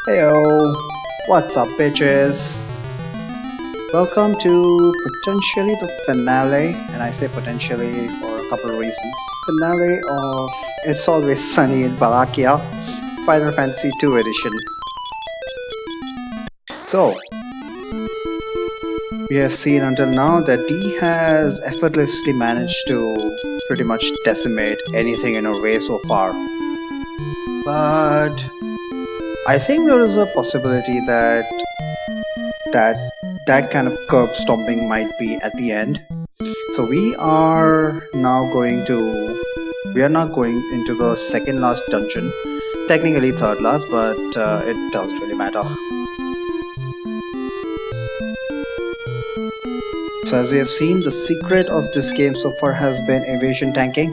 Heyo, what's up, bitches? Welcome to potentially the finale, and I say potentially for a couple of reasons. Finale of It's Always Sunny in Balakia, Final Fantasy II Edition. So, we have seen until now that D has effortlessly managed to pretty much decimate anything in her way so far. But I think there is a possibility that that kind of curb stomping might be at the end. So we are now going into the second last dungeon, technically third last, but it doesn't really matter. So as we have seen, the secret of this game so far has been evasion tanking.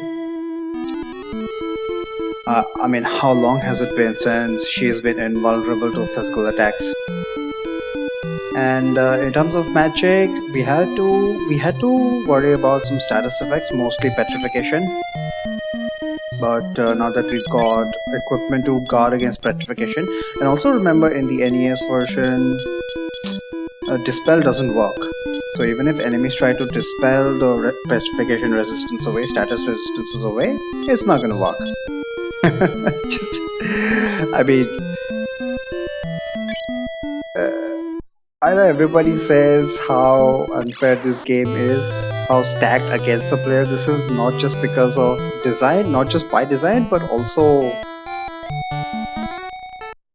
I mean, how long has it been since she has been invulnerable to physical attacks? And in terms of magic, we had to worry about some status effects, mostly petrification. But now that we've got equipment to guard against petrification, and also remember in the NES version, dispel doesn't work. So even if enemies try to dispel the petrification resistance away, status resistances away, it's not gonna work. Just, I mean, I know everybody says how unfair this game is, how stacked against the player. This is not just because of design, not just by design, but also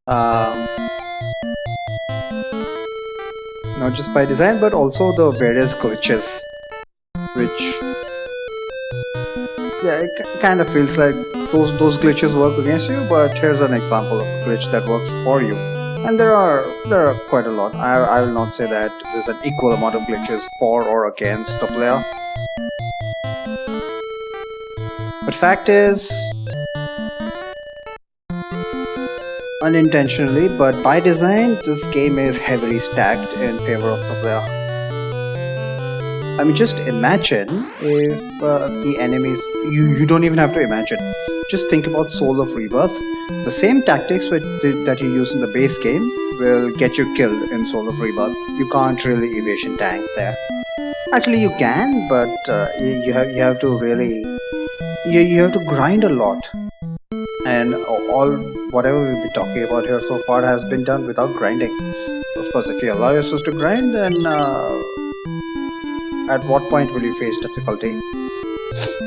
um, not just by design, but also the various glitches, which yeah, it kind of feels like those glitches work against you. But here's an example of a glitch that works for you. And there are quite a lot. I will not say that there's an equal amount of glitches for or against the player. But fact is, unintentionally, but by design, this game is heavily stacked in favor of the player. I mean, just imagine if the enemies, you don't even have to imagine. Just think about Soul of Rebirth. The same tactics that you use in the base game will get you killed in Soul of Rebirth. You can't really evasion tank there. Actually, you can, but you have to really you have to grind a lot. And all whatever we've been talking about here so far has been done without grinding. Of course, if you allow yourself to grind, then at what point will you face difficulty?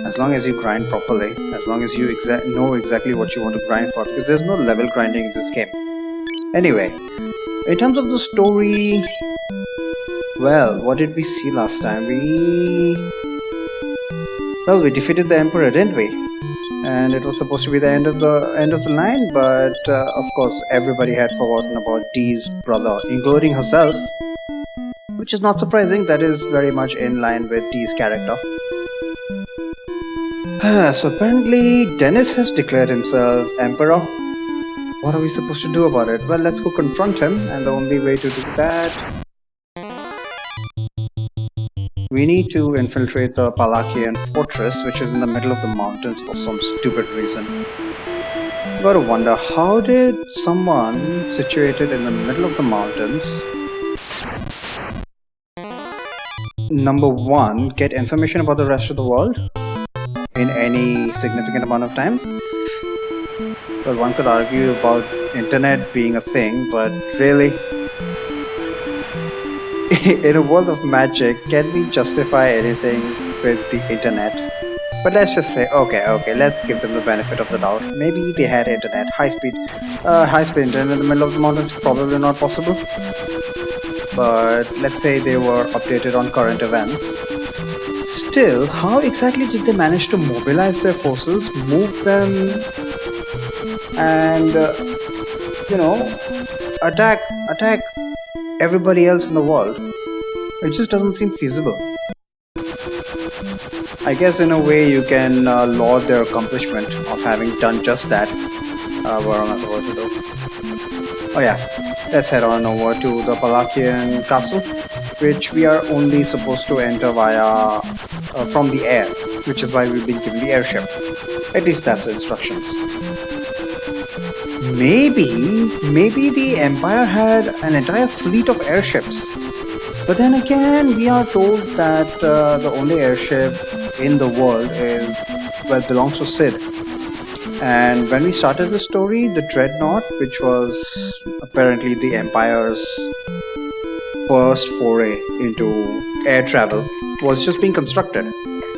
As long as you grind properly, as long as you know exactly what you want to grind for, because there's no level grinding in this game. Anyway, in terms of the story, well, what did we see last time? We defeated the Emperor, didn't we? And it was supposed to be the end of the line, but of course everybody had forgotten about Dee's brother, including herself, which is not surprising. That is very much in line with Dee's character. So apparently Dennis has declared himself Emperor. What are we supposed to do about it? Well, let's go confront him, and the only way to do that, we need to infiltrate the Palakian fortress, which is in the middle of the mountains for some stupid reason. You gotta wonder, how did someone situated in the middle of the mountains, number one, get information about the rest of the world in any significant amount of time? Well, one could argue about internet being a thing, but really, in a world of magic, can we justify anything with the internet? But let's just say, okay, let's give them the benefit of the doubt. Maybe they had internet, high-speed internet in the middle of the mountains, probably not possible. But let's say they were updated on current events. Still, how exactly did they manage to mobilize their forces, move them, and attack everybody else in the world? It just doesn't seem feasible. I guess in a way you can laud their accomplishment of having done just that. What am I supposed to do? Oh yeah, let's head on over to the Palakian castle, which we are only supposed to enter via from the air, which is why we've been given the airship. At least that's the instructions. Maybe the Empire had an entire fleet of airships. But then again, we are told that the only airship in the world is, well, belongs to Sid. And when we started the story, the Dreadnought, which was apparently the Empire's first foray into air travel, was just being constructed.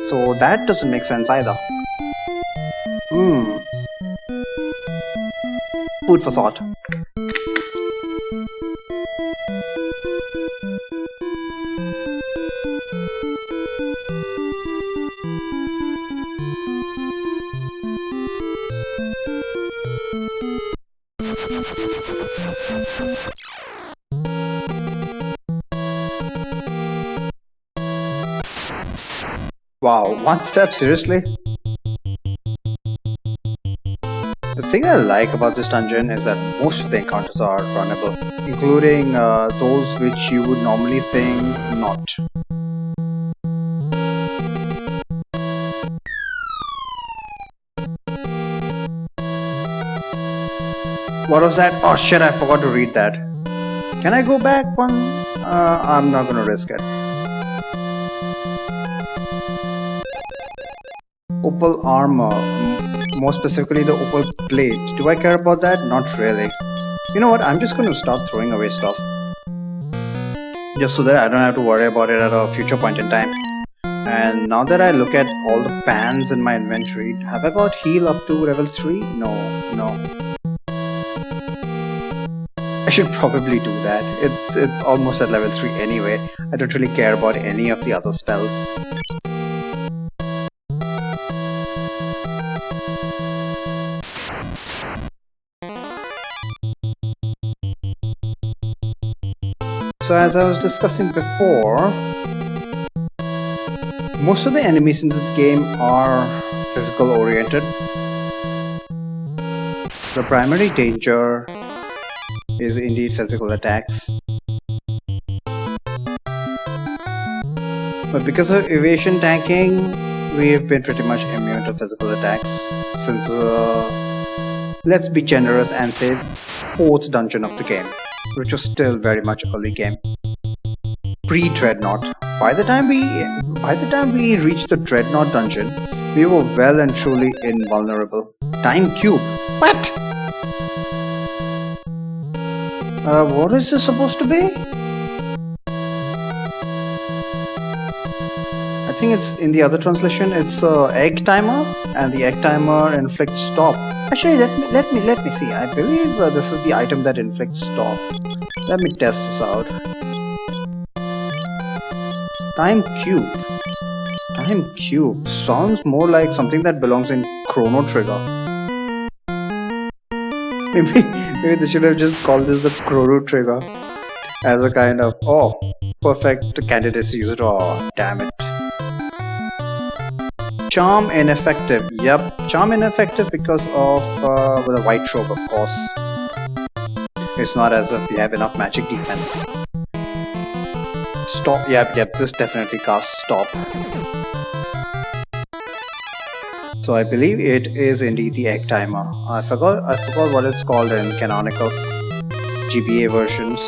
So that doesn't make sense either. Hmm, food for thought. Wow, one step, seriously? The thing I like about this dungeon is that most of the encounters are runnable, including those which you would normally think not. What was that? Oh shit, I forgot to read that. Can I go back one? I'm not gonna risk it. Opal armor, more specifically the opal plate. Do I care about that? Not really. You know what? I'm just gonna start throwing away stuff. Just so that I don't have to worry about it at a future point in time. And now that I look at all the pans in my inventory, have I got heal up to level 3? No, no. I should probably do that. It's almost at level 3 anyway. I don't really care about any of the other spells. So as I was discussing before, most of the enemies in this game are physical oriented. The primary danger is indeed physical attacks. But because of evasion tanking, we've been pretty much immune to physical attacks since, let's be generous and say, 4th dungeon of the game, which was still very much early game. Pre-Dreadnought. By the time we reached the Dreadnought dungeon, we were well and truly invulnerable. Time cube. What? What is this supposed to be? I think it's in the other translation. It's egg timer, and the egg timer inflicts stop. Actually, let me see. I believe this is the item that inflicts stop. Let me test this out. Time cube. Time cube sounds more like something that belongs in Chrono Trigger. Maybe they should have just called this the Chrono Trigger as a kind of perfect candidacy used. Oh, damn it. Charm ineffective. Yep, charm ineffective because of the white robe, of course. It's not as if we have enough magic defense. Stop. Yep, this definitely casts stop. So I believe it is indeed the egg timer. I forgot what it's called in canonical GBA versions.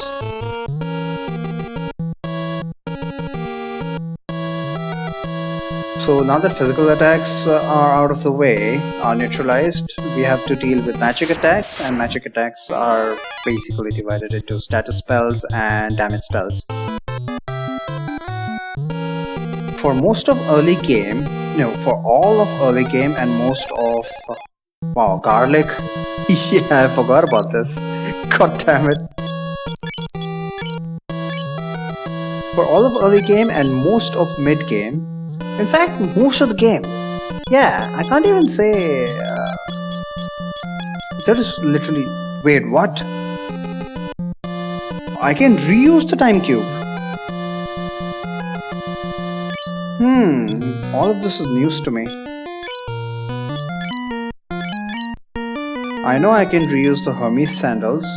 So now that physical attacks are out of the way, are neutralized, we have to deal with magic attacks, and magic attacks are basically divided into status spells and damage spells. For most of early game, for all of early game and most of... wow, garlic? Yeah, I forgot about this. God damn it. For all of early game and most of mid game, in fact, most of the game. Yeah, I can't even say... that is literally... wait, what? I can reuse the time cube. All of this is news to me. I know I can reuse the Hermes sandals.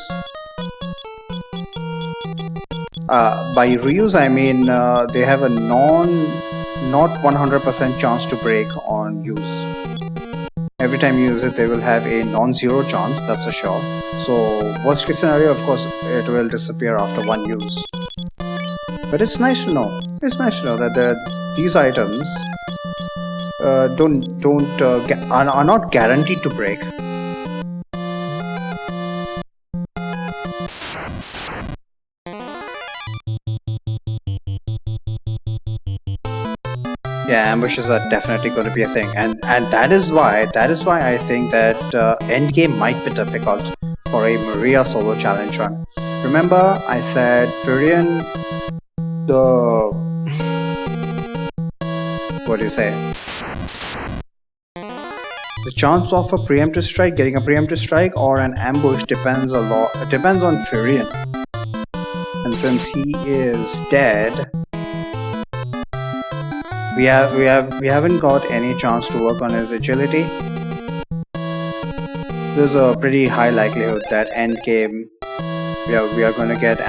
By reuse I mean they have a not 100% chance to break on use. Every time you use it, they will have a non-zero chance, that's for sure. So worst case scenario, of course, it will disappear after one use. But it's nice to know. It's nice to know that these items are not guaranteed to break. Yeah, ambushes are definitely going to be a thing, and that is why I think that endgame might be difficult for a Maria solo challenge run. Remember, I said Virion, the what do you say? The chance of a preemptive strike, getting a preemptive strike, or an ambush depends a lot. It depends on Virion, and since he is dead, we haven't got any chance to work on his agility. There's a pretty high likelihood that end game we are going to get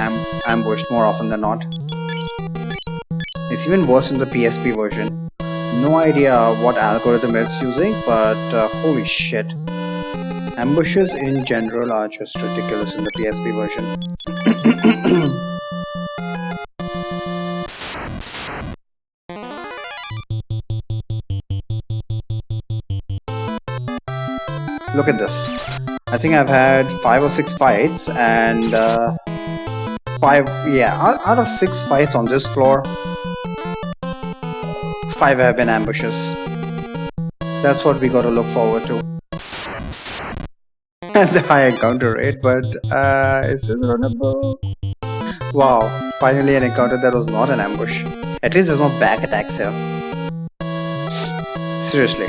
ambushed more often than not. It's even worse in the PSP version. No idea what algorithm it's using, but holy shit. Ambushes in general are just ridiculous in the PSP version. Look at this. I think I've had 5 or 6 fights, and out of 6 fights on this floor, 5 have been ambushes. That's what we got to look forward to. And the high encounter rate, but is this runnable? Wow, finally an encounter that was not an ambush. At least there's no back attacks here. Seriously,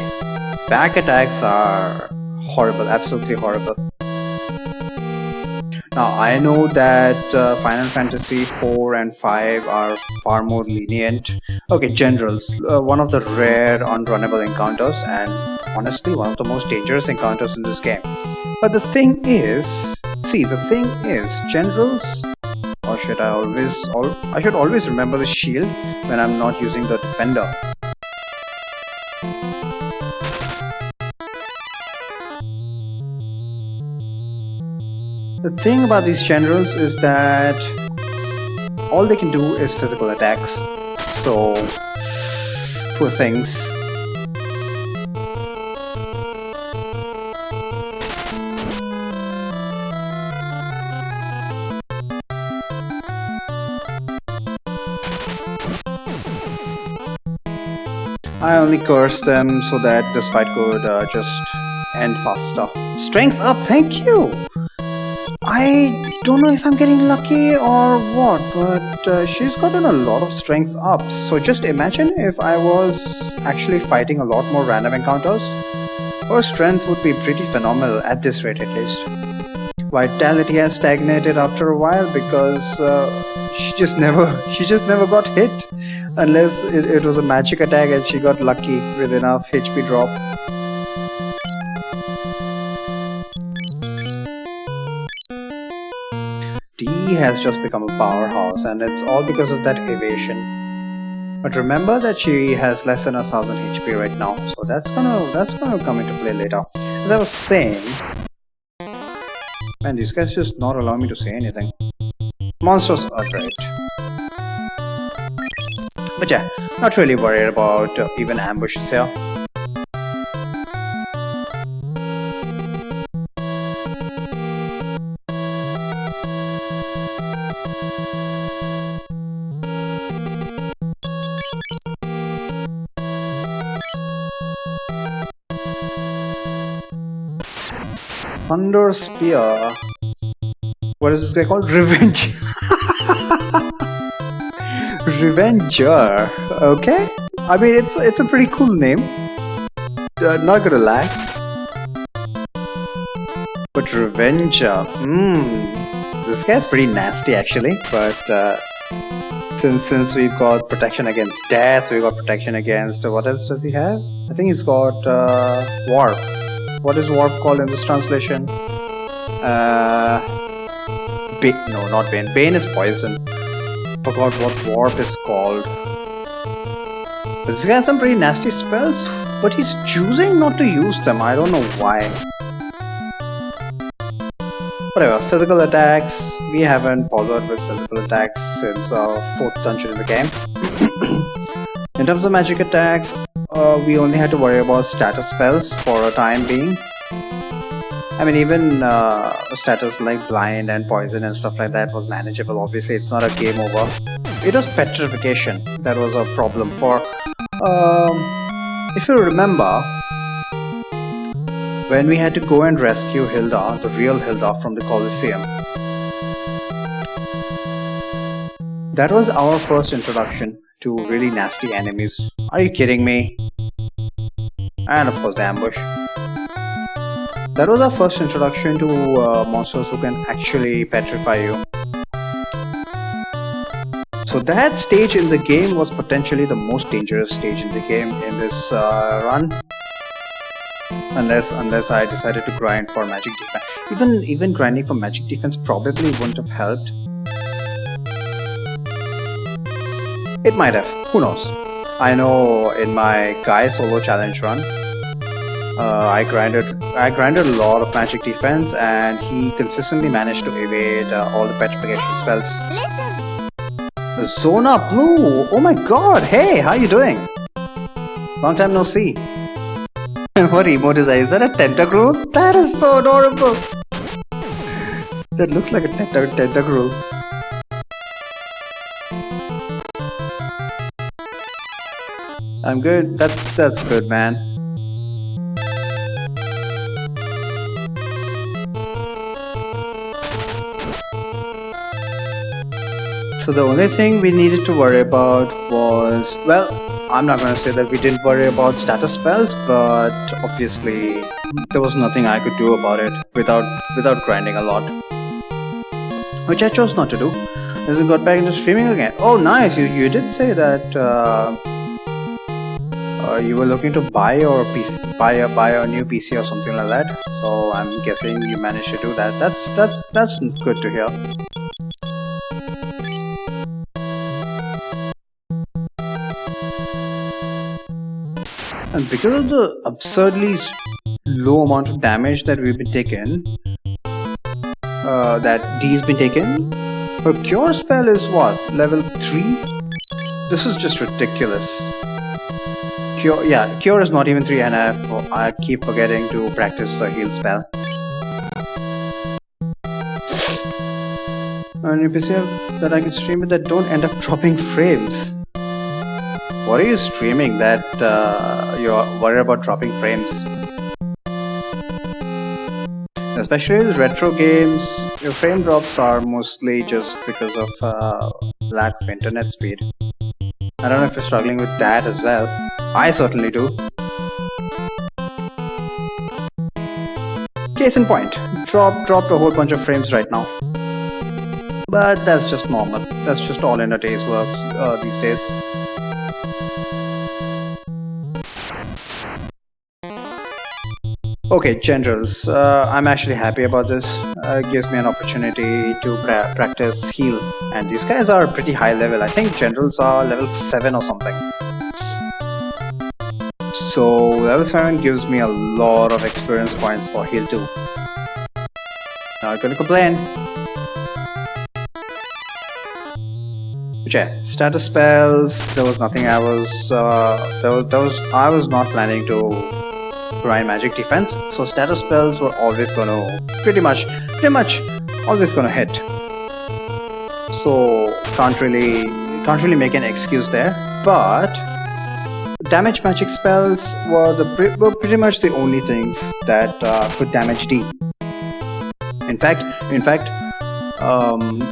back attacks are horrible, absolutely horrible. Now I know that Final Fantasy 4 and 5 are far more lenient. Okay, generals, one of the rare unrunnable encounters, and honestly one of the most dangerous encounters in this game. But the thing is, generals, or should I should always remember the shield when I'm not using the defender. The thing about these generals is that all they can do is physical attacks. So, poor things. I only cursed them so that this fight could just end faster. Strength up, thank you! I don't know if I'm getting lucky or what, but she's gotten a lot of strength ups. So just imagine if I was actually fighting a lot more random encounters. Her strength would be pretty phenomenal at this rate at least. Vitality has stagnated after a while because she just never got hit unless it was a magic attack and she got lucky with enough HP drop. D has just become a powerhouse, and it's all because of that evasion. But remember that she has less than 1000 HP right now, so that's gonna come into play later. As I was saying, man, these guys just not allow me to say anything. Monsters are great, but yeah, not really worried about even ambushes here. Thunder Spear. What is this guy called? Revenge. Revenger. Okay. I mean, it's a pretty cool name. Not gonna lie. But Revenger. This guy's pretty nasty actually. But since we've got protection against death, we've got protection against what else does he have? I think he's got warp. What is warp called in this translation? No, not Bane. Bane is poison. Forgot what warp is called. But this guy has some pretty nasty spells. but he's choosing not to use them. I don't know why. Whatever, physical attacks. We haven't bothered with physical attacks since our 4th dungeon in the game. In terms of magic attacks, we only had to worry about status spells for a time being. I mean, even status like blind and poison and stuff like that was manageable. Obviously, it's not a game over. It was petrification that was a problem for. If you remember, when we had to go and rescue Hilda, the real Hilda from the Colosseum, that was our first introduction to really nasty enemies. Are you kidding me? And of course, the ambush. That was our first introduction to monsters who can actually petrify you. So that stage in the game was potentially the most dangerous stage in the game in this run. Unless I decided to grind for magic defense. Even grinding for magic defense probably wouldn't have helped. It might have. Who knows? I know in my Guy solo challenge run, I grinded a lot of magic defense, and he consistently managed to evade all the petrification spells. Zona Blue! Oh my god! Hey, how you doing? Long time no see. What emote is that? Is that a tentacruel? That is so adorable! That looks like a tentacruel. I'm good. That's good, man. So the only thing we needed to worry about was, well, I'm not going to say that we didn't worry about status spells, but obviously there was nothing I could do about it without grinding a lot, which I chose not to do. As I got back into streaming again. Oh, nice! You did say that you were looking to buy your PC, buy a new PC or something like that. So I'm guessing you managed to do that. That's good to hear. And because of the absurdly low amount of damage that we've been taking, that D's been taken, her cure spell is what? Level 3? This is just ridiculous. Cure is not even 3, and I keep forgetting to practice the heal spell. And if you say that I can stream it that don't end up dropping frames. What are you streaming that you're worried about dropping frames? Especially with retro games, your frame drops are mostly just because of lack of internet speed. I don't know if you're struggling with that as well. I certainly do. Case in point, dropped a whole bunch of frames right now. But that's just normal. That's just all in a day's work these days. Okay, generals. I'm actually happy about this. It gives me an opportunity to practice heal. And these guys are pretty high level. I think generals are level 7 or something. So level 7 gives me a lot of experience points for heal too. Not gonna complain. But yeah, status spells. There was nothing I was not planning to grind magic defense, so status spells were always gonna pretty much always gonna hit. So can't really make an excuse there. But damage magic spells were pretty much the only things that could damage D. In fact,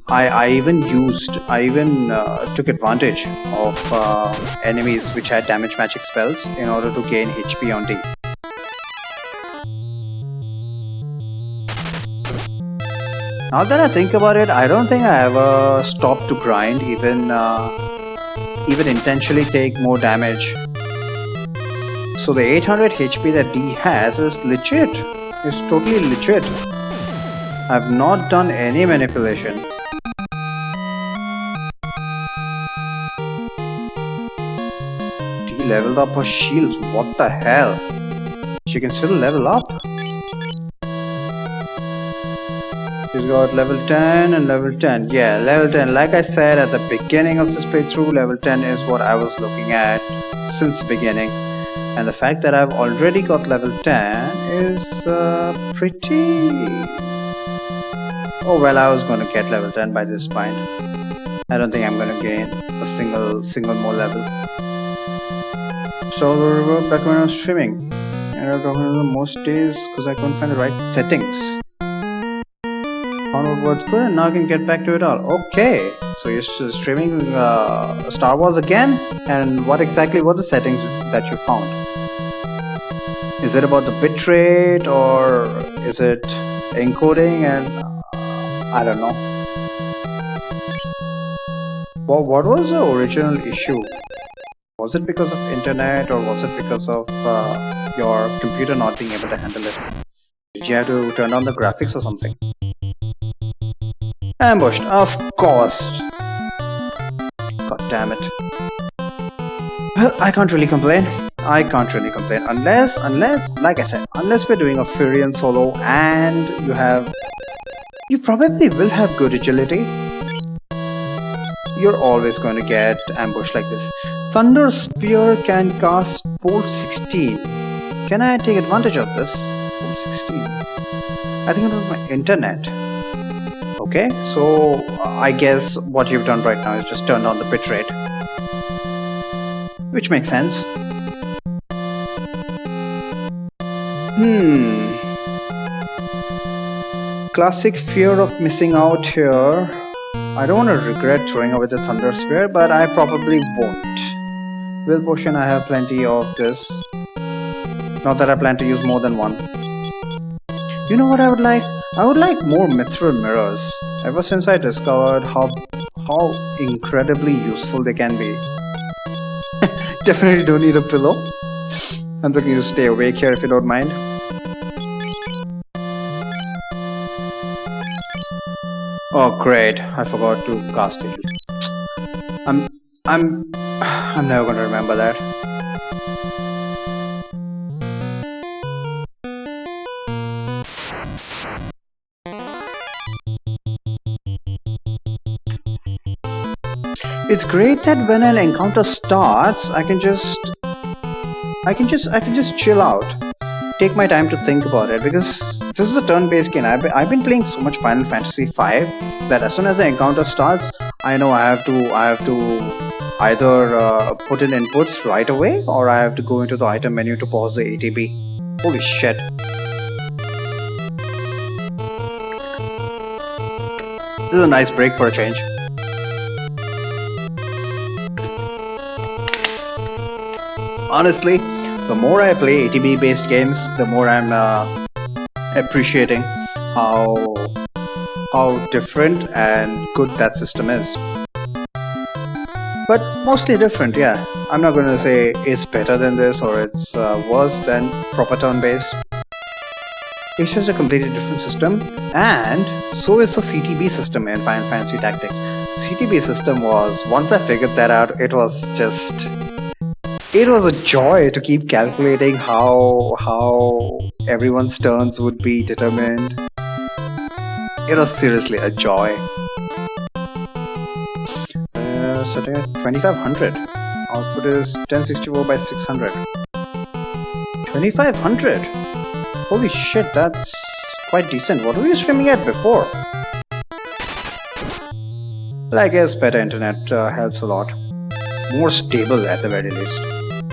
I even took advantage of enemies which had damage magic spells in order to gain HP on D. Now that I think about it, I don't think I ever stopped to grind, even intentionally take more damage. So the 800 HP that D has is legit. It's totally legit. I've not done any manipulation. D leveled up her shields. What the hell? She can still level up. She's got level 10 and level 10. Yeah, level 10. Like I said at the beginning of this playthrough, level 10 is what I was looking at since the beginning. And the fact that I've already got level 10 is pretty... Oh well, I was going to get level 10 by this point. I don't think I'm going to gain a single more level. So we'll revert back when I was streaming. And I'm talking about most days because I couldn't find the right settings. Found out what's good and now I can get back to it all. Okay, so you're streaming Star Wars again? And what exactly were the settings that you found? Is it about the bitrate or is it encoding and I don't know. Well, what was the original issue? Was it because of internet or was it because of your computer not being able to handle it? Did you have to turn on the graphics or something? Ambushed, of course. God damn it. Well, I can't really complain. Unless, like I said, unless we're doing a Furion solo and you probably will have good agility. You're always going to get ambushed like this. Thunder Spear can cast Bolt 16. Can I take advantage of this? Bolt 16. I think it was my internet. Okay, so I guess what you've done right now is just turn on the bitrate. Which makes sense. Classic fear of missing out here. I don't want to regret throwing away the Thunder Spear, but I probably won't. Will Potion, I have plenty of this. Not that I plan to use more than one. You know what I would like? I would like more mithril mirrors. Ever since I discovered how incredibly useful they can be. Definitely don't need a pillow. I'm looking to stay awake here if you don't mind. Oh great, I forgot to cast it. I'm never gonna remember that. It's great that when an encounter starts, I can just chill out, take my time to think about it, because this is a turn-based game. I've been playing so much Final Fantasy V that as soon as the encounter starts, I know I have to either put in inputs right away, or I have to go into the item menu to pause the ATB. Holy shit! This is a nice break for a change. Honestly, the more I play ATB based games, the more I'm appreciating how different and good that system is. But mostly different, yeah. I'm not gonna say it's better than this or it's worse than proper turn based. It's just a completely different system, and so is the CTB system in Final Fantasy Tactics. CTB system was, once I figured that out, it was a joy to keep calculating how everyone's turns would be determined. It was seriously a joy. Setting at 2500. Output is 1064 by 600. 2500. Holy shit, that's quite decent. What were you streaming at before? Well, I guess better internet helps a lot. More stable at the very least.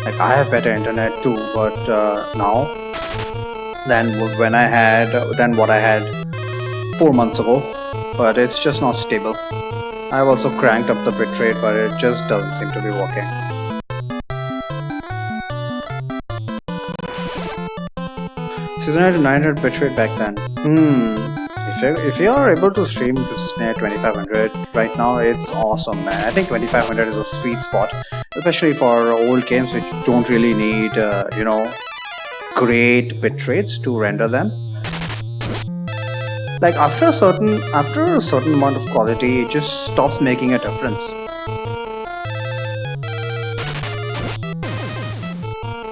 Like, I have better internet too, but now than what I had 4 months ago. But it's just not stable. I've also cranked up the bitrate, but it just doesn't seem to be working. Season 900 bitrate back then. If you are able to stream this at 2500 right now, it's awesome, man. I think 2500 is a sweet spot, especially for old games which don't really need, great bitrates to render them. Like after a certain amount of quality, it just stops making a difference.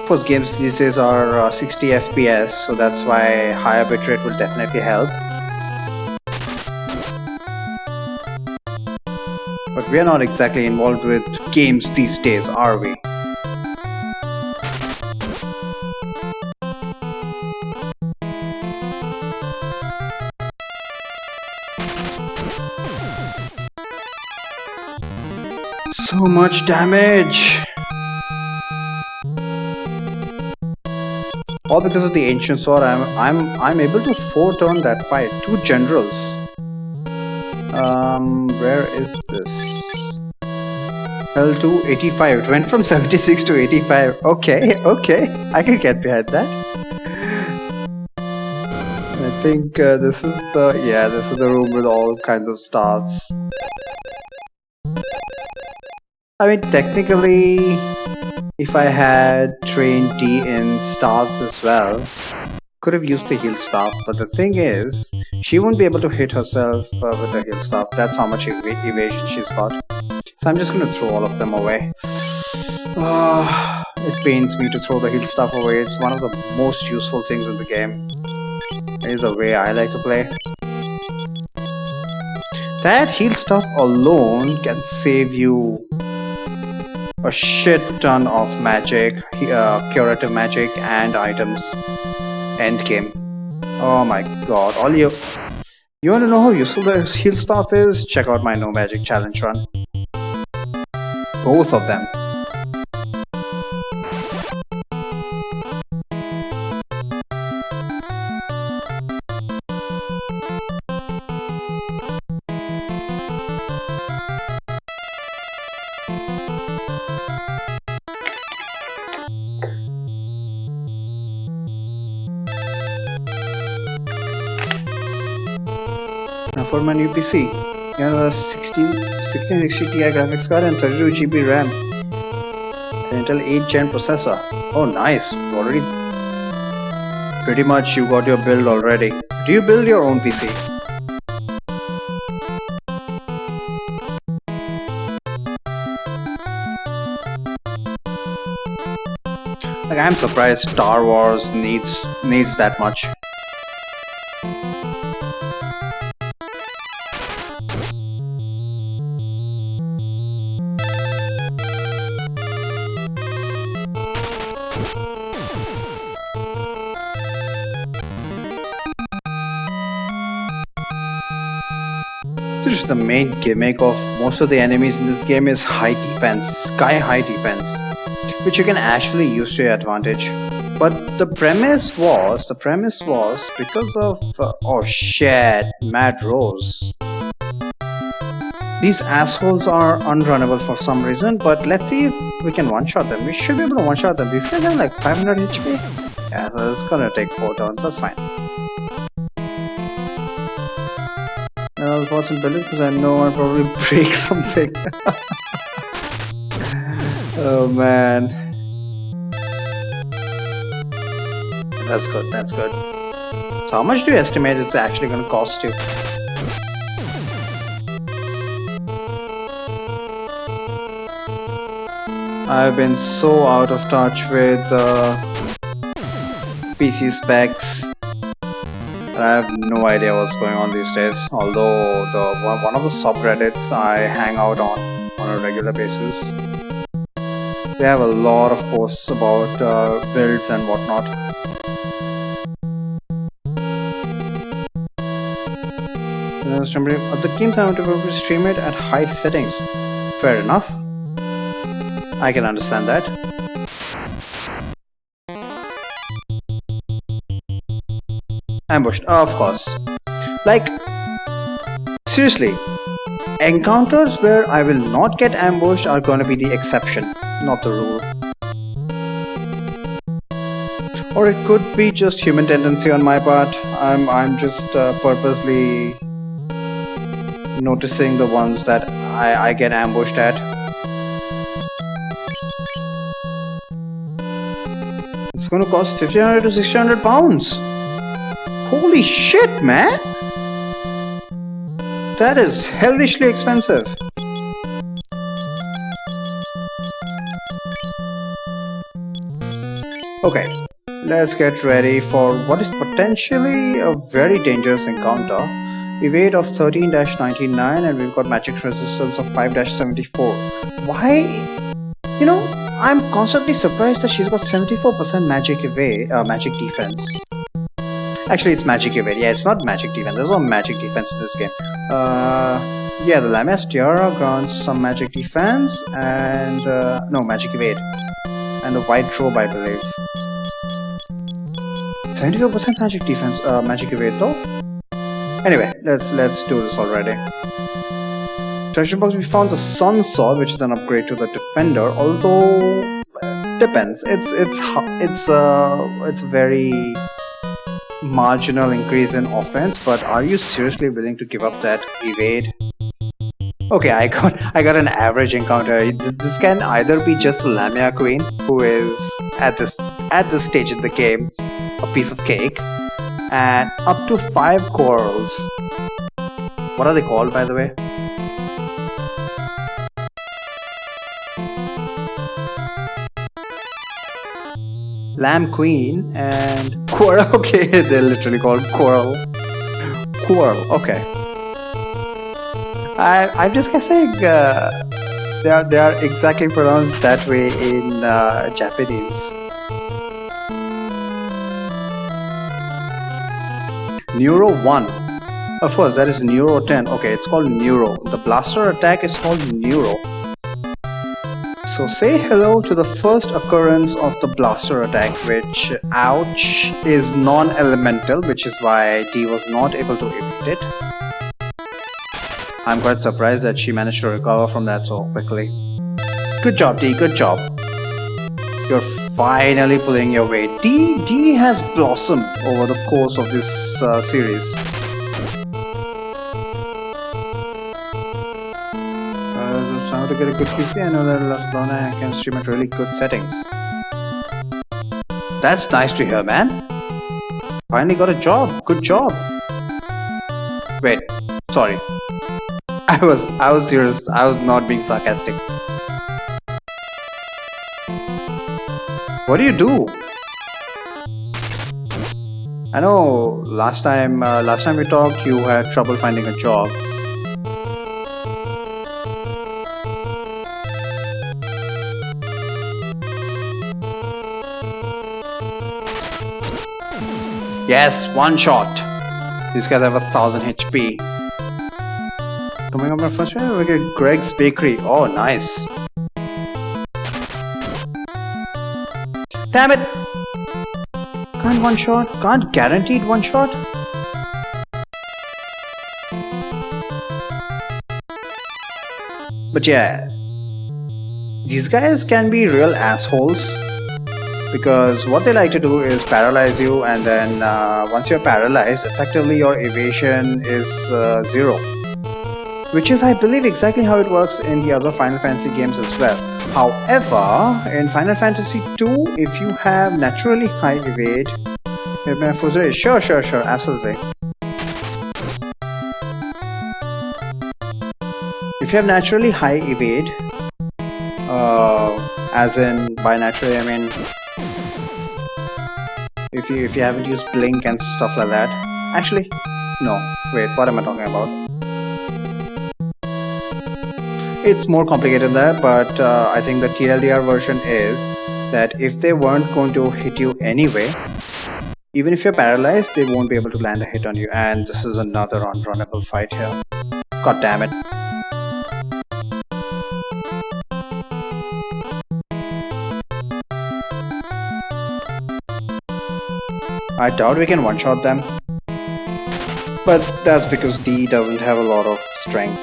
First, games these days are 60 FPS, so that's why higher bitrate will definitely help. But we are not exactly involved with games these days, are we? So much damage! All because of the ancient sword. I'm able to foreturn that fight. Two generals. Where is this? Fell to 85. It went from 76 to 85. Okay, okay. I can get behind that. I think this is the room with all kinds of stars. I mean, technically, if I had trained D in staffs as well, could have used the heal staff. But the thing is, she won't be able to hit herself with the heal staff. That's how much evasion she's got. So I'm just gonna throw all of them away. It pains me to throw the heal staff away. It's one of the most useful things in the game. It is the way I like to play. That heal staff alone can save you a shit ton of magic, curative magic, and items. Endgame. Oh my god! You want to know how useful the heal staff is? Check out my no magic challenge run. Both of them. Now for my new PC, you have a 1660 Ti graphics card and 32 GB RAM. An Intel 8th Gen processor. Oh nice, already. Pretty much you got your build already. Do you build your own PC? Like I'm surprised Star Wars needs that much. The main gimmick of most of the enemies in this game is high defense, sky high defense, which you can actually use to your advantage. But the premise was because of oh shit, Mad Rose. These assholes are unrunnable for some reason, but let's see if we can one-shot them. We should be able to one-shot them. These guys have like 500 HP. Yeah, so it's gonna take 4 turns. That's fine. I'll pause and build it because I know I'll probably break something. Oh man. That's good, that's good. So how much do you estimate it's actually going to cost you? I've been so out of touch with PC specs. I have no idea what's going on these days. Although one of the subreddits I hang out on a regular basis, they have a lot of posts about builds and whatnot. The games I want to stream it at high settings. Fair enough. I can understand that. Ambushed, of course. Like, seriously, encounters where I will not get ambushed are gonna be the exception, not the rule. Or it could be just human tendency on my part. I'm just purposely noticing the ones that I get ambushed at. It's gonna cost 1500 to 1600 pounds. Holy shit, man! That is hellishly expensive. Okay, let's get ready for what is potentially a very dangerous encounter. Evade of 13-99 and we've got magic resistance of 5-74. Why? You know, I'm constantly surprised that she's got 74% magic evade, magic defense. Actually, it's magic evade. Yeah, it's not magic defense. There's no magic defense in this game. Yeah, the Lamia's Tiara grants some magic defense and no magic evade, and the white robe, I believe. 74% magic defense, magic evade though. Anyway, let's do this already. Treasure box. We found the Sun Sword, which is an upgrade to the Defender. Although depends. It's very marginal increase in offense. But are you seriously willing to give up that evade? Okay, I got an average encounter. This can either be just Lamia Queen, who is at this stage in the game a piece of cake, and up to 5 corals. What are they called, by the way? Lamb Queen and Coral. Okay, they're literally called Coral. Coral. Okay. I'm just guessing they are exactly pronounced that way in Japanese. Neuro 1. Of course, that is Neuro 10. Okay, it's called Neuro. The blaster attack is called Neuro. So say hello to the first occurrence of the blaster attack, which, ouch, is non-elemental, which is why D was not able to evade it. I'm quite surprised that she managed to recover from that so quickly. Good job, D, good job. You're finally pulling your weight. D has blossomed over the course of this series. To get a good PC, I know that Barcelona can stream at really good settings. That's nice to hear, man. Finally got a job. Good job. Wait, sorry. I was serious. I was not being sarcastic. What do you do? I know last time we talked, you had trouble finding a job. Yes, one shot. These guys have 1000 HP. Coming up my first round, we get Greg's Bakery. Oh, nice. Damn it! Can't one shot? Can't guaranteed one shot? But yeah, these guys can be real assholes. Because what they like to do is paralyze you, and then once you're paralyzed, effectively your evasion is 0. Which is, I believe, exactly how it works in the other Final Fantasy games as well. However, in Final Fantasy 2, if you have naturally high evade... Sure, absolutely. If you have naturally high evade, as in, by naturally I mean... If you haven't used Blink and stuff like that. Actually, no. Wait, what am I talking about? It's more complicated than that, but I think the TLDR version is that if they weren't going to hit you anyway, even if you're paralyzed, they won't be able to land a hit on you. And this is another unrunnable fight here. God damn it. I doubt we can one-shot them. But that's because D doesn't have a lot of strength.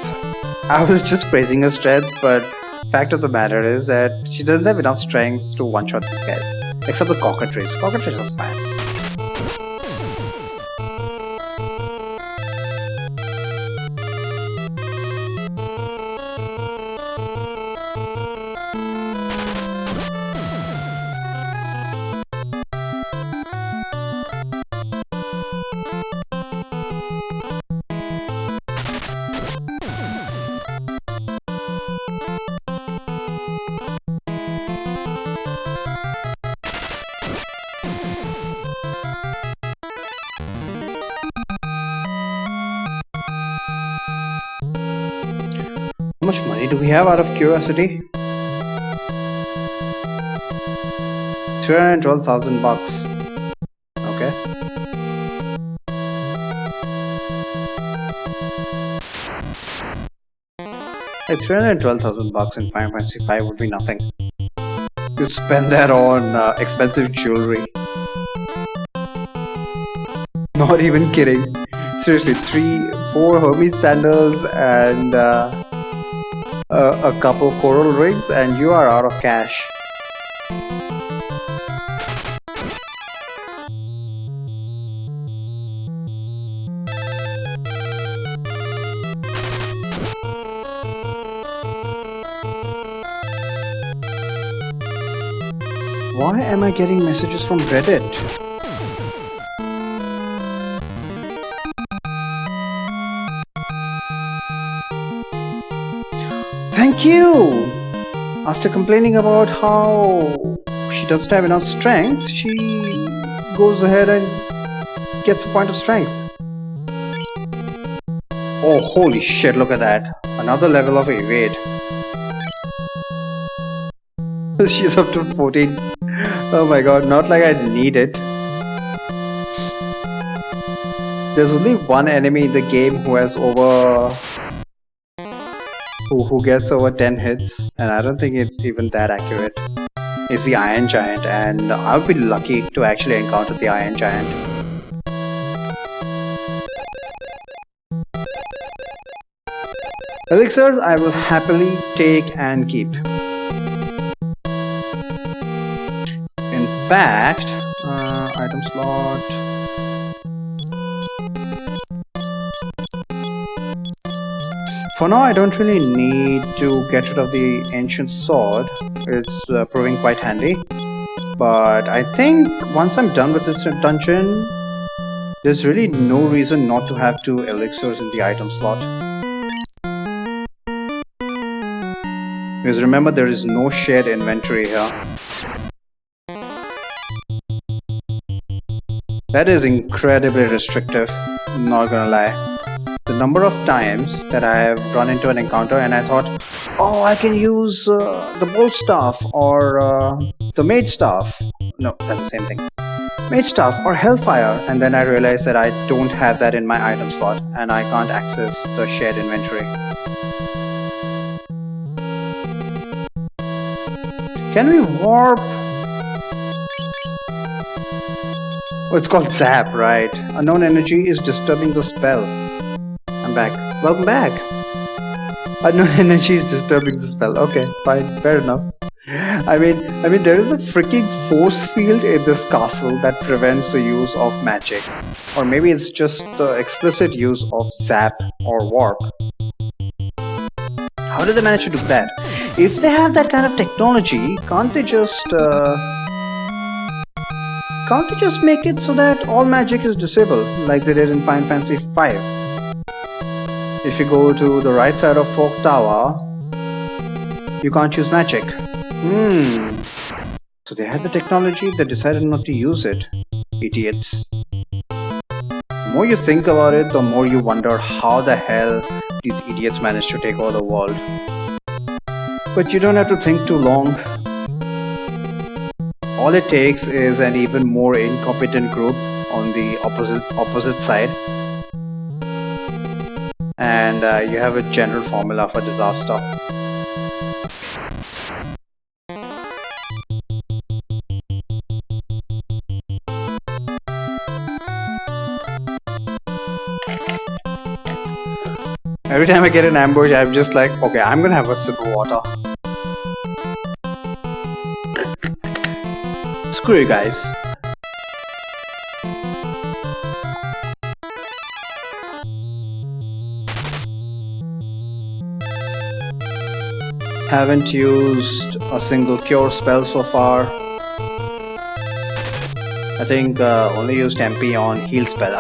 I was just praising her strength, but fact of the matter is that she doesn't have enough strength to one-shot these guys. Except the Cockatrice. Cockatrice is fine. How much money do we have out of curiosity? 312,000 bucks. Okay. Like 312,000 bucks in Final Fantasy 5 would be nothing. You spend that on expensive jewelry. Not even kidding. Seriously, 4 Hermes sandals and a couple coral rings, and you are out of cash. Why am I getting messages from Reddit? Thank you! After complaining about how she doesn't have enough strength, she goes ahead and gets a point of strength. Oh, holy shit, look at that. Another level of evade. She's up to 14. Oh my god, not like I need it. There's only one enemy in the game who has over... who gets over 10 hits, and I don't think it's even that accurate. It's the Iron Giant, and I would be lucky to actually encounter the Iron Giant. Elixirs I will happily take and keep. In fact, item slot. For now, I don't really need to get rid of the ancient sword. It's proving quite handy. But I think once I'm done with this dungeon, there's really no reason not to have 2 elixirs in the item slot. Because remember, there is no shared inventory here. That is incredibly restrictive, not gonna lie. The number of times that I have run into an encounter and I thought, oh, I can use the bolt staff or the mage staff. No, that's the same thing. Mage staff or hellfire, and then I realized that I don't have that in my item slot and I can't access the shared inventory. Can we warp? Oh, it's called Zap, right? Unknown energy is disturbing the spell. I'm back. Welcome back. Unknown energy is disturbing the spell. Okay, fine, fair enough. I mean, there is a freaking force field in this castle that prevents the use of magic, or maybe it's just the explicit use of Zap or warp. How did they manage to do that? If they have that kind of technology, can't they just make it so that all magic is disabled, like they did in Final Fantasy 5? If you go to the right side of Folk Tower, you can't use magic. So they had the technology, they decided not to use it. Idiots. The more you think about it, the more you wonder how the hell these idiots managed to take over the world. But you don't have to think too long. All it takes is an even more incompetent group on the opposite side, and you have a general formula for disaster. Every time I get an ambush, I'm just like, okay, I'm gonna have a sip of water. Screw you guys. Haven't used a single cure spell so far. I think only used MP on heal spell.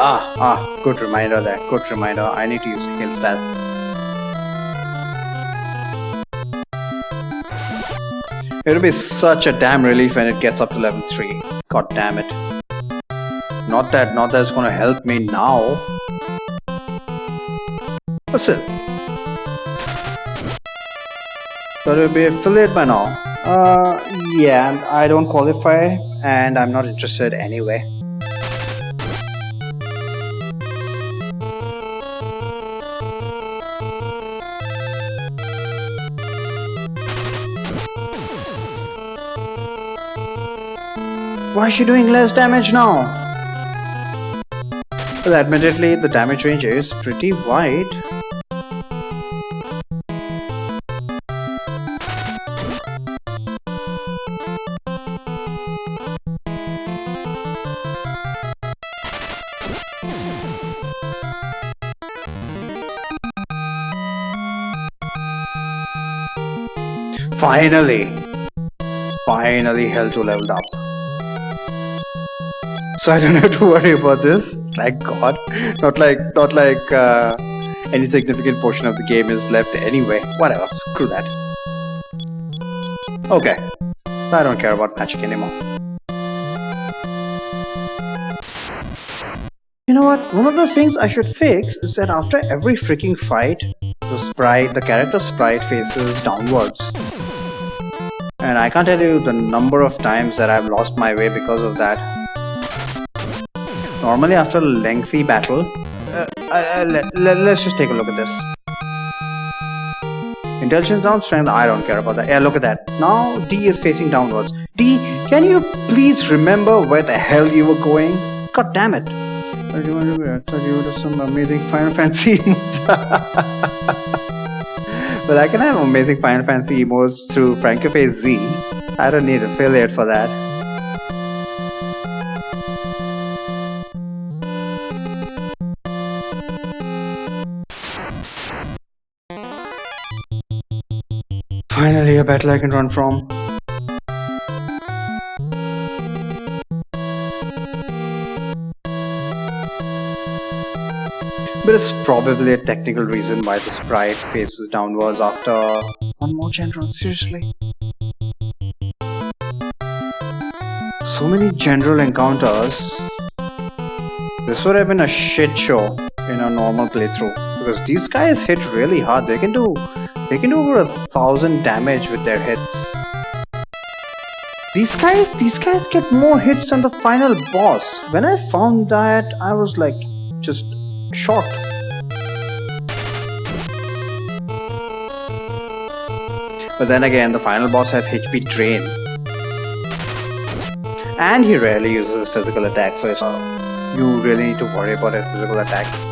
Good reminder there. Good reminder. I need to use a heal spell. It'll be such a damn relief when it gets up to level 3. God damn it. Not that it's gonna help me now. But still. Got to be affiliate by now. Yeah, I don't qualify and I'm not interested anyway. Why is she doing less damage now? Well, admittedly, the damage range is pretty wide. Finally! Finally, health 2 leveled up. So I don't have to worry about this. Thank God. Not like any significant portion of the game is left anyway. Whatever, screw that. Okay, I don't care about magic anymore. You know what? One of the things I should fix is that after every freaking fight, the character sprite faces downwards. And I can't tell you the number of times that I've lost my way because of that. Normally after a lengthy battle, let's just take a look at this. Intelligence down, strength, I don't care about that. Yeah, look at that. Now D is facing downwards. D, can you please remember where the hell you were going? God damn it. I thought you would have some amazing Final Fantasy emotes. Well, I can have amazing Final Fantasy emotes through Francophase Z. I don't need affiliate for that. Finally, a battle I can run from. But it's probably a technical reason why the sprite faces downwards after one more gen run. Seriously? So many general encounters. This would have been a shit show in a normal playthrough because these guys hit really hard. They can do over 1,000 damage with their hits. These guys get more hits than the final boss. When I found that, I was like just shocked. But then again, the final boss has HP drain. And he rarely uses physical attacks, so you really need to worry about his physical attacks.